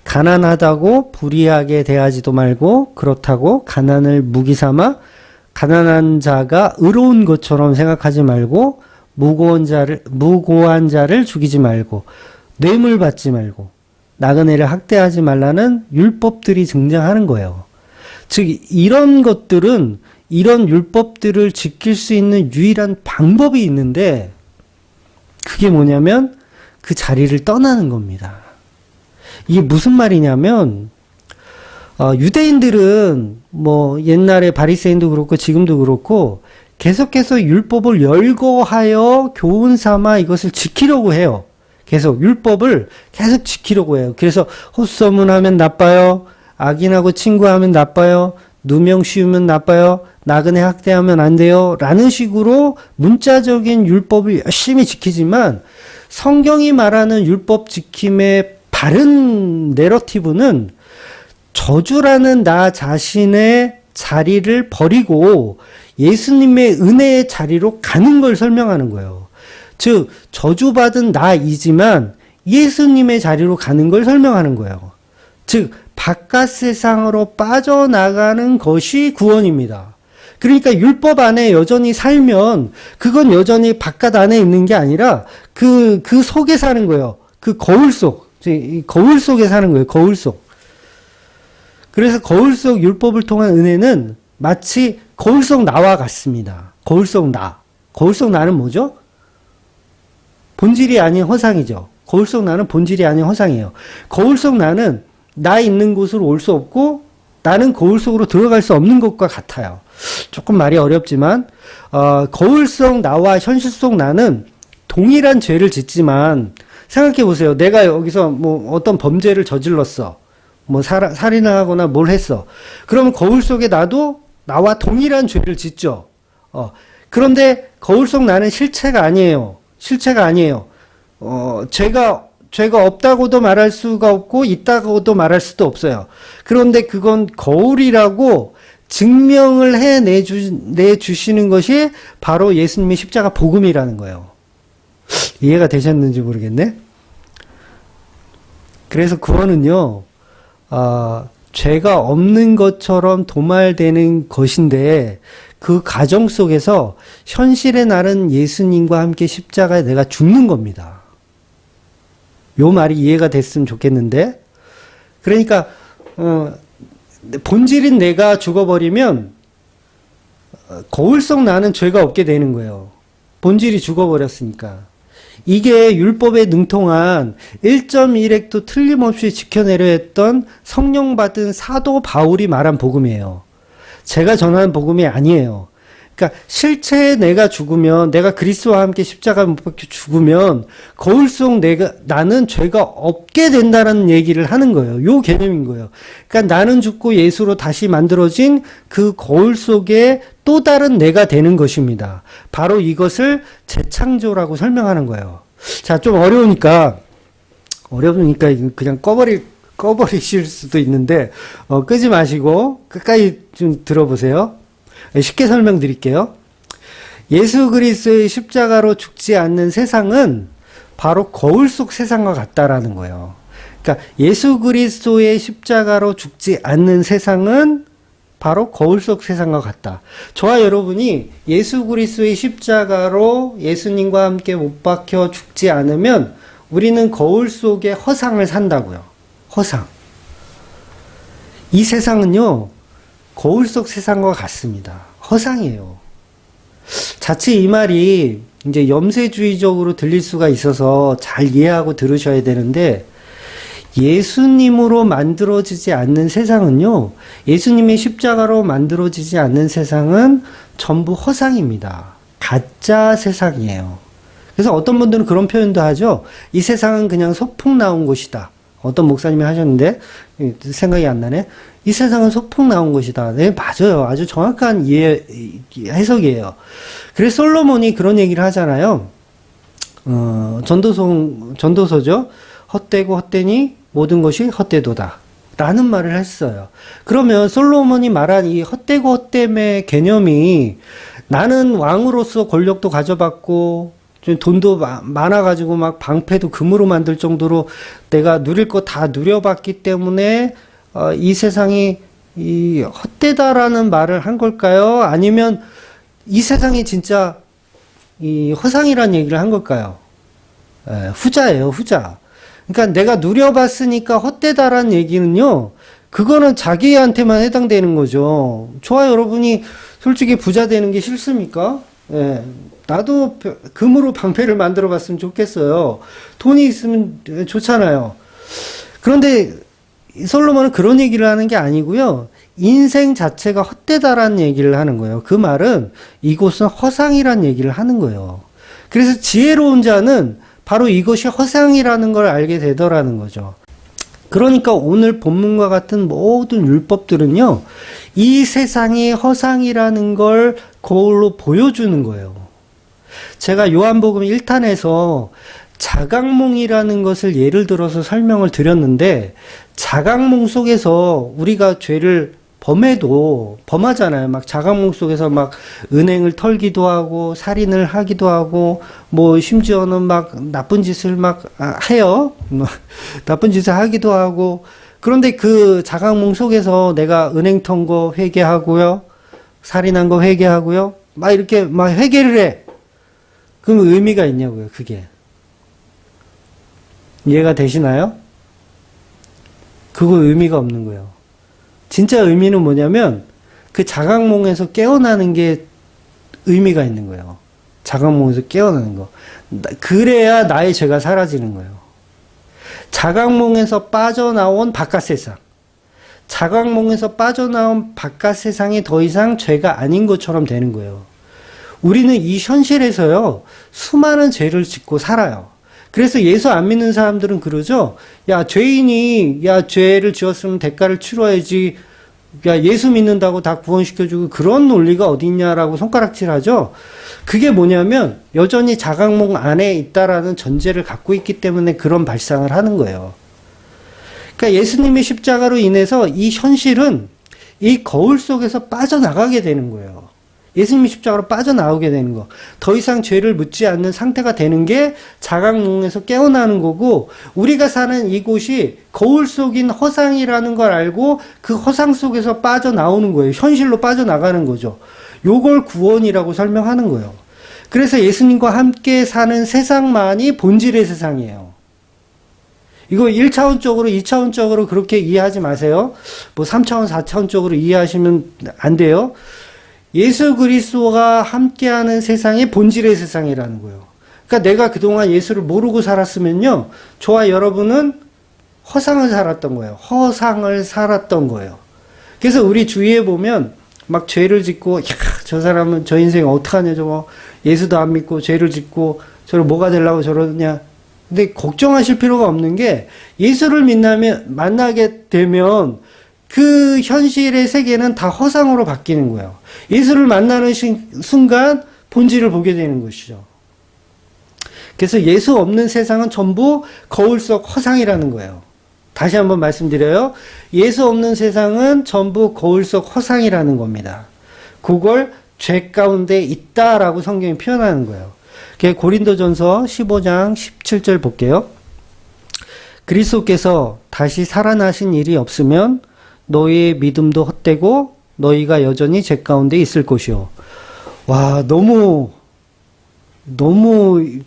가난하다고 불의하게 대하지도 말고 그렇다고 가난을 무기 삼아 가난한 자가 의로운 것처럼 생각하지 말고 무고한 자를 죽이지 말고 뇌물 받지 말고 나그네를 학대하지 말라는 율법들이 등장하는 거예요. 즉 이런 것들은 이런 율법들을 지킬 수 있는 유일한 방법이 있는데 그게 뭐냐면 그 자리를 떠나는 겁니다. 이게 무슨 말이냐면 유대인들은 뭐 옛날에 바리새인도 그렇고 지금도 그렇고 계속해서 율법을 열거하여 교훈 삼아 이것을 지키려고 해요. 계속 율법을 계속 지키려고 해요. 그래서 헛소문하면 나빠요. 악인하고 친구하면 나빠요. 누명 씌우면 나빠요. 나그네 학대하면 안 돼요. 라는 식으로 문자적인 율법을 열심히 지키지만 성경이 말하는 율법 지킴의 바른 내러티브는 저주라는 나 자신의 자리를 버리고 예수님의 은혜의 자리로 가는 걸 설명하는 거예요. 즉 저주받은 나이지만 예수님의 자리로 가는 걸 설명하는 거예요. 즉 바깥 세상으로 빠져나가는 것이 구원입니다. 그러니까 율법 안에 여전히 살면 그건 여전히 바깥 안에 있는 게 아니라 그 속에 사는 거예요. 그 거울 속에 사는 거예요. 거울 속. 그래서 거울 속 율법을 통한 은혜는 마치 거울 속 나와 같습니다. 거울 속 나. 거울 속 나는 뭐죠? 본질이 아닌 허상이죠. 거울 속 나는 본질이 아닌 허상이에요. 거울 속 나는 나 있는 곳으로 올 수 없고 나는 거울 속으로 들어갈 수 없는 것과 같아요. 조금 말이 어렵지만 거울 속 나와 현실 속 나는 동일한 죄를 짓지만 생각해 보세요. 내가 여기서 뭐 어떤 범죄를 저질렀어. 뭐 살인을 하거나 뭘 했어. 그러면 거울 속에 나도 나와 동일한 죄를 짓죠. 그런데 거울 속 나는 실체가 아니에요. 실체가 아니에요. 죄가 없다고도 말할 수가 없고 있다고도 말할 수도 없어요. 그런데 그건 거울이라고 증명을 내주시는 것이 바로 예수님의 십자가 복음이라는 거예요. 이해가 되셨는지 모르겠네. 그래서 구원은요, 죄가 없는 것처럼 도말되는 것인데 그 과정 속에서 현실의 나는 예수님과 함께 십자가에 내가 죽는 겁니다. 요 말이 이해가 됐으면 좋겠는데, 그러니까 본질인 내가 죽어버리면 거울 속 나는 죄가 없게 되는 거예요. 본질이 죽어버렸으니까. 이게 율법에 능통한 1.1획도 틀림없이 지켜내려 했던 성령 받은 사도 바울이 말한 복음이에요. 제가 전하는 복음이 아니에요. 그러니까 실체에 내가 죽으면, 내가 그리스도와 함께 십자가 못 박혀 죽으면 거울 속 나는 죄가 없게 된다는 얘기를 하는 거예요. 요 개념인 거예요. 그러니까 나는 죽고 예수로 다시 만들어진 그 거울 속에 또 다른 내가 되는 것입니다. 바로 이것을 재창조라고 설명하는 거예요. 자, 좀 어려우니까 그냥 꺼버리실 수도 있는데 끄지 마시고 끝까지 좀 들어보세요. 쉽게 설명드릴게요. 예수 그리스도의 십자가로 죽지 않는 세상은 바로 거울 속 세상과 같다라는 거예요. 그러니까 예수 그리스도의 십자가로 죽지 않는 세상은 바로 거울 속 세상과 같다. 저와 여러분이 예수 그리스도의 십자가로 예수님과 함께 못 박혀 죽지 않으면 우리는 거울 속의 허상을 산다고요. 허상. 이 세상은요, 거울 속 세상과 같습니다. 허상이에요. 자칫 이 말이 이제 염세주의적으로 들릴 수가 있어서 잘 이해하고 들으셔야 되는데, 예수님으로 만들어지지 않는 세상은요, 예수님의 십자가로 만들어지지 않는 세상은 전부 허상입니다. 가짜 세상이에요. 그래서 어떤 분들은 그런 표현도 하죠. 이 세상은 그냥 소풍 나온 곳이다. 어떤 목사님이 하셨는데 생각이 안 나네. 이 세상은 소풍 나온 곳이다. 네, 맞아요. 아주 정확한 해석이에요. 그래서 솔로몬이 그런 얘기를 하잖아요. 전도서죠. 헛되고 헛되니 모든 것이 헛되도다. 라는 말을 했어요. 그러면 솔로몬이 말한 이 헛되고 헛됨의 개념이 나는 왕으로서 권력도 가져봤고 돈도 많아가지고 막 방패도 금으로 만들 정도로 내가 누릴 거 다 누려봤기 때문에 이 세상이 이 헛되다라는 말을 한 걸까요? 아니면 이 세상이 진짜 이 허상이라는 얘기를 한 걸까요? 후자예요, 후자. 그러니까 내가 누려봤으니까 헛되다라는 얘기는요, 그거는 자기한테만 해당되는 거죠. 저와 여러분이 솔직히 부자 되는 게 싫습니까? 나도 금으로 방패를 만들어 봤으면 좋겠어요. 돈이 있으면 좋잖아요. 그런데 솔로몬은 그런 얘기를 하는 게 아니고요. 인생 자체가 헛되다라는 얘기를 하는 거예요. 그 말은 이곳은 허상이라는 얘기를 하는 거예요. 그래서 지혜로운 자는 바로 이것이 허상이라는 걸 알게 되더라는 거죠. 그러니까 오늘 본문과 같은 모든 율법들은요, 이 세상이 허상이라는 걸 거울로 보여주는 거예요. 제가 요한복음 1탄에서 자각몽이라는 것을 예를 들어서 설명을 드렸는데, 자각몽 속에서 우리가 죄를 범하잖아요. 막 자각몽 속에서 막 은행을 털기도 하고, 살인을 하기도 하고, 뭐 심지어는 막 나쁜 짓을 막 해요. 나쁜 짓을 하기도 하고. 그런데 그 자각몽 속에서 내가 은행 턴 거 회개하고요. 살인한 거 회개하고요. 막 이렇게 막 회개를 해. 그럼 의미가 있냐고요, 그게. 이해가 되시나요? 그거 의미가 없는 거예요. 진짜 의미는 뭐냐면 그 자각몽에서 깨어나는 게 의미가 있는 거예요. 자각몽에서 깨어나는 거. 그래야 나의 죄가 사라지는 거예요. 자각몽에서 빠져나온 바깥 세상. 자각몽에서 빠져나온 바깥 세상이 더 이상 죄가 아닌 것처럼 되는 거예요. 우리는 이 현실에서요, 수많은 죄를 짓고 살아요. 그래서 예수 안 믿는 사람들은 그러죠. 야, 죄인이, 야, 죄를 지었으면 대가를 치러야지. 야, 예수 믿는다고 다 구원시켜주고 그런 논리가 어디 있냐라고 손가락질 하죠. 그게 뭐냐면 여전히 자각몽 안에 있다라는 전제를 갖고 있기 때문에 그런 발상을 하는 거예요. 그러니까 예수님의 십자가로 인해서 이 현실은 이 거울 속에서 빠져나가게 되는 거예요. 예수님의 십자가로 빠져나오게 되는 거. 더 이상 죄를 묻지 않는 상태가 되는 게 자각몽에서 깨어나는 거고, 우리가 사는 이곳이 거울 속인 허상이라는 걸 알고 그 허상 속에서 빠져나오는 거예요. 현실로 빠져나가는 거죠. 요걸 구원이라고 설명하는 거예요. 그래서 예수님과 함께 사는 세상만이 본질의 세상이에요. 이거 1차원적으로, 2차원적으로 그렇게 이해하지 마세요. 뭐 3차원, 4차원적으로 이해하시면 안 돼요. 예수 그리스도가 함께하는 세상이 본질의 세상이라는 거예요. 그러니까 내가 그동안 예수를 모르고 살았으면요, 저와 여러분은 허상을 살았던 거예요. 허상을 살았던 거예요. 그래서 우리 주위에 보면 막 죄를 짓고, 야, 저 사람은 저 인생 어떡하냐, 저거. 예수도 안 믿고 죄를 짓고 저를 뭐가 되려고 저러냐. 근데 걱정하실 필요가 없는 게, 예수를 만나게 되면 그 현실의 세계는 다 허상으로 바뀌는 거예요. 예수를 만나는 순간 본질을 보게 되는 것이죠. 그래서 예수 없는 세상은 전부 거울 속 허상이라는 거예요. 다시 한번 말씀드려요. 예수 없는 세상은 전부 거울 속 허상이라는 겁니다. 그걸 죄 가운데 있다라고 성경이 표현하는 거예요. 고린도전서 15장 17절 볼게요. 그리스도께서 다시 살아나신 일이 없으면 너희의 믿음도 헛되고 너희가 여전히 제 가운데 있을 것이요. 와, 너무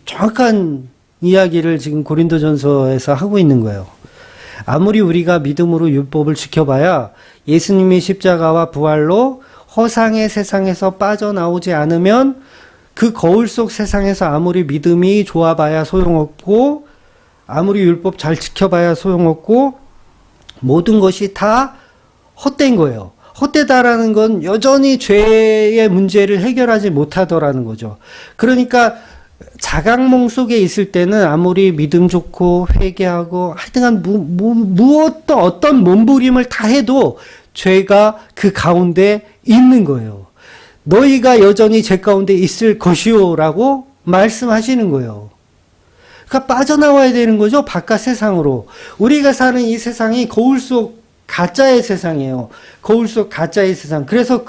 정확한 이야기를 지금 고린도전서에서 하고 있는 거예요. 아무리 우리가 믿음으로 율법을 지켜봐야 예수님의 십자가와 부활로 허상의 세상에서 빠져나오지 않으면 그 거울 속 세상에서 아무리 믿음이 좋아봐야 소용없고, 아무리 율법 잘 지켜봐야 소용없고, 모든 것이 다 헛된 거예요. 헛되다라는 건 여전히 죄의 문제를 해결하지 못하더라는 거죠. 그러니까 자각몽 속에 있을 때는 아무리 믿음 좋고 회개하고 하여튼간 무엇도 어떤 몸부림을 다 해도 죄가 그 가운데 있는 거예요. 너희가 여전히 제 가운데 있을 것이요 라고 말씀하시는 거예요. 그러니까 빠져나와야 되는 거죠. 바깥 세상으로. 우리가 사는 이 세상이 거울 속 가짜의 세상이에요. 거울 속 가짜의 세상. 그래서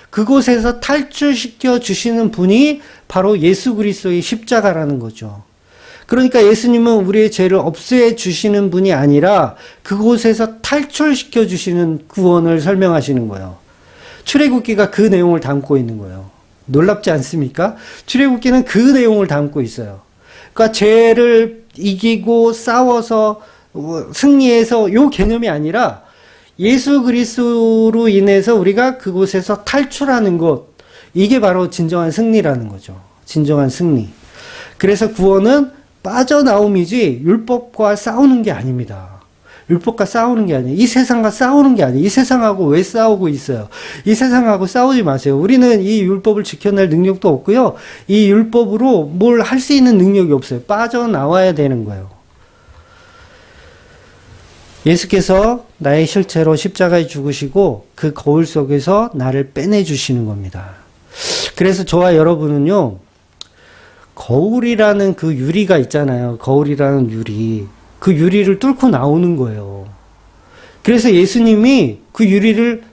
그곳에서 탈출시켜 주시는 분이 바로 예수 그리스도의 십자가라는 거죠. 그러니까 예수님은 우리의 죄를 없애 주시는 분이 아니라 그곳에서 탈출시켜 주시는 구원을 설명하시는 거예요. 출애굽기가 그 내용을 담고 있는 거예요. 놀랍지 않습니까? 출애굽기는 그 내용을 담고 있어요. 그러니까 죄를 이기고 싸워서 승리해서 요 개념이 아니라 예수 그리스도로 인해서 우리가 그곳에서 탈출하는 것, 이게 바로 진정한 승리라는 거죠. 진정한 승리. 그래서 구원은 빠져나옴이지 율법과 싸우는 게 아닙니다. 율법과 싸우는 게 아니에요. 이 세상과 싸우는 게 아니에요. 이 세상하고 왜 싸우고 있어요? 이 세상하고 싸우지 마세요. 우리는 이 율법을 지켜낼 능력도 없고요. 이 율법으로 뭘 할 수 있는 능력이 없어요. 빠져나와야 되는 거예요. 예수께서 나의 실체로 십자가에 죽으시고 그 거울 속에서 나를 빼내주시는 겁니다. 그래서 저와 여러분은요, 거울이라는 그 유리가 있잖아요. 거울이라는 유리. 그 유리를 뚫고 나오는 거예요. 그래서 예수님이 그 유리를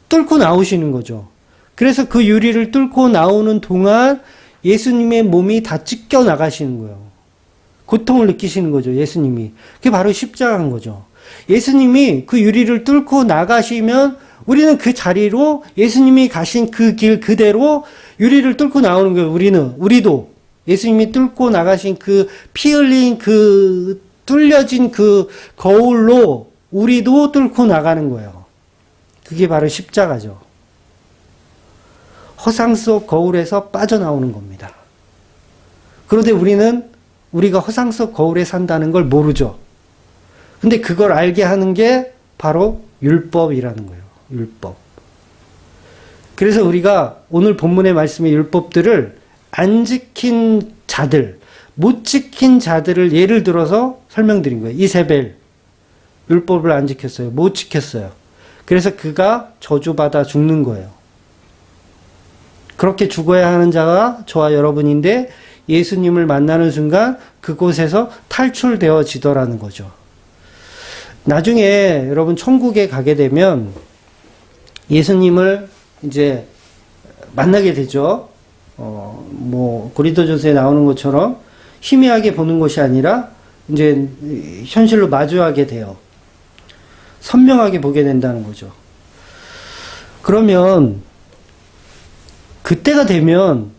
뚫고 나오시는 거죠. 그래서 그 유리를 뚫고 나오는 동안 예수님의 몸이 다 찢겨 나가시는 거예요. 고통을 느끼시는 거죠, 예수님이. 그게 바로 십자가인 거죠. 예수님이 그 유리를 뚫고 나가시면 우리는 그 자리로 예수님이 가신 그 길 그대로 유리를 뚫고 나오는 거예요. 우리도. 예수님이 뚫고 나가신 그 피 흘린 그 뚫려진 그 거울로 우리도 뚫고 나가는 거예요. 그게 바로 십자가죠. 허상 속 거울에서 빠져나오는 겁니다. 그런데 우리가 허상 속 거울에 산다는 걸 모르죠. 근데 그걸 알게 하는 게 바로 율법이라는 거예요. 율법. 그래서 우리가 오늘 본문의 말씀의 율법들을 안 지킨 자들, 못 지킨 자들을 예를 들어서 설명드린 거예요. 이세벨, 율법을 안 지켰어요. 못 지켰어요. 그래서 그가 저주받아 죽는 거예요. 그렇게 죽어야 하는 자가 저와 여러분인데 예수님을 만나는 순간 그곳에서 탈출되어지더라는 거죠. 나중에 여러분 천국에 가게 되면 예수님을 이제 만나게 되죠. 고린도전서에 나오는 것처럼 희미하게 보는 것이 아니라 이제 현실로 마주하게 돼요. 선명하게 보게 된다는 거죠. 그러면 그때가 되면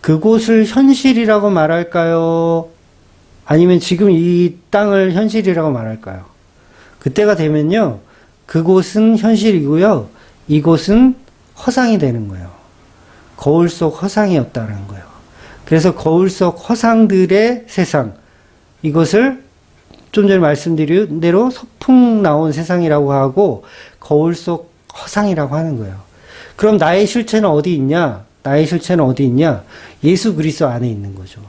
그곳을 현실이라고 말할까요? 아니면 지금 이 땅을 현실이라고 말할까요? 그때가 되면요, 그곳은 현실이고요, 이곳은 허상이 되는 거예요. 거울 속 허상이었다는 거예요. 그래서 거울 속 허상들의 세상, 이것을 좀 전에 말씀드린 대로 소풍 나온 세상이라고 하고 거울 속 허상이라고 하는 거예요. 그럼 나의 실체는 어디 있냐? 나의 실체는 어디 있냐? 예수 그리스도 안에 있는 거죠.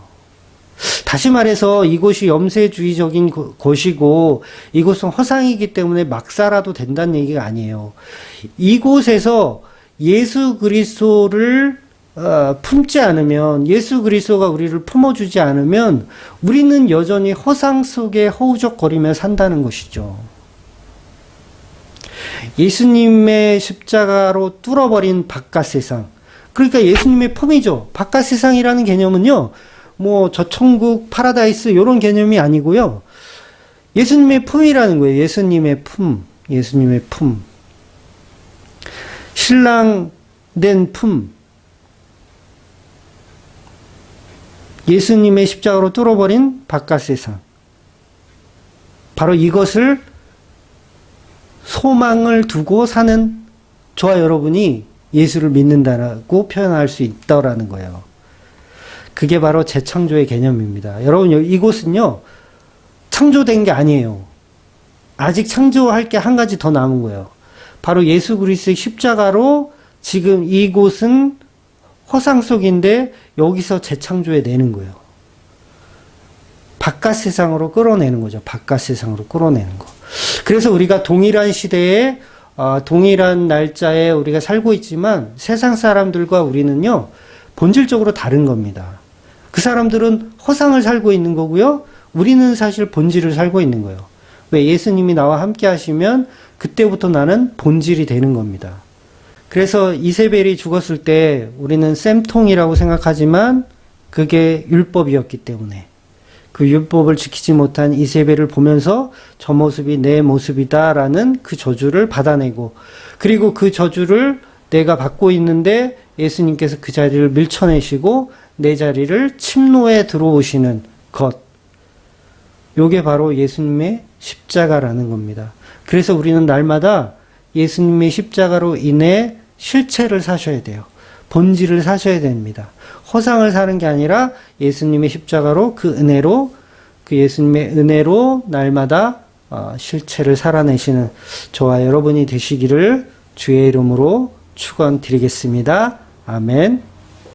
다시 말해서 이곳이 염세주의적인 곳이고 이곳은 허상이기 때문에 막 살아도 된다는 얘기가 아니에요. 이곳에서 예수 그리스도를 품지 않으면, 예수 그리스도가 우리를 품어주지 않으면 우리는 여전히 허상 속에 허우적거리며 산다는 것이죠. 예수님의 십자가로 뚫어버린 바깥 세상, 그러니까 예수님의 품이죠. 바깥 세상이라는 개념은요, 저 천국, 파라다이스 이런 개념이 아니고요, 예수님의 품이라는 거예요. 예수님의 품, 예수님의 품. 신랑 된 품, 예수님의 십자가로 뚫어버린 바깥 세상. 바로 이것을 소망을 두고 사는 저와 여러분이 예수를 믿는다라고 표현할 수 있다라는 거예요. 그게 바로 재창조의 개념입니다. 여러분, 이곳은요, 창조된 게 아니에요. 아직 창조할 게 한 가지 더 남은 거예요. 바로 예수 그리스도의 십자가로 지금 이곳은 허상 속인데 여기서 재창조해 내는 거예요. 바깥 세상으로 끌어내는 거죠. 바깥 세상으로 끌어내는 거. 그래서 우리가 동일한 시대에 동일한 날짜에 우리가 살고 있지만 세상 사람들과 우리는요, 본질적으로 다른 겁니다. 그 사람들은 허상을 살고 있는 거고요. 우리는 사실 본질을 살고 있는 거예요. 왜? 예수님이 나와 함께 하시면 그때부터 나는 본질이 되는 겁니다. 그래서 이세벨이 죽었을 때 우리는 쌤통이라고 생각하지만 그게 율법이었기 때문에 그 율법을 지키지 못한 이세벨을 보면서 저 모습이 내 모습이다라는 그 저주를 받아내고, 그리고 그 저주를 내가 받고 있는데 예수님께서 그 자리를 밀쳐내시고 내 자리를 침노에 들어오시는 것. 요게 바로 예수님의 십자가라는 겁니다. 그래서 우리는 날마다 예수님의 십자가로 인해 실체를 사셔야 돼요. 본질을 사셔야 됩니다. 허상을 사는 게 아니라 예수님의 십자가로 그 은혜로, 그 예수님의 은혜로 날마다 실체를 살아내시는 저와 여러분이 되시기를 주의 이름으로 축원드리겠습니다. 아멘.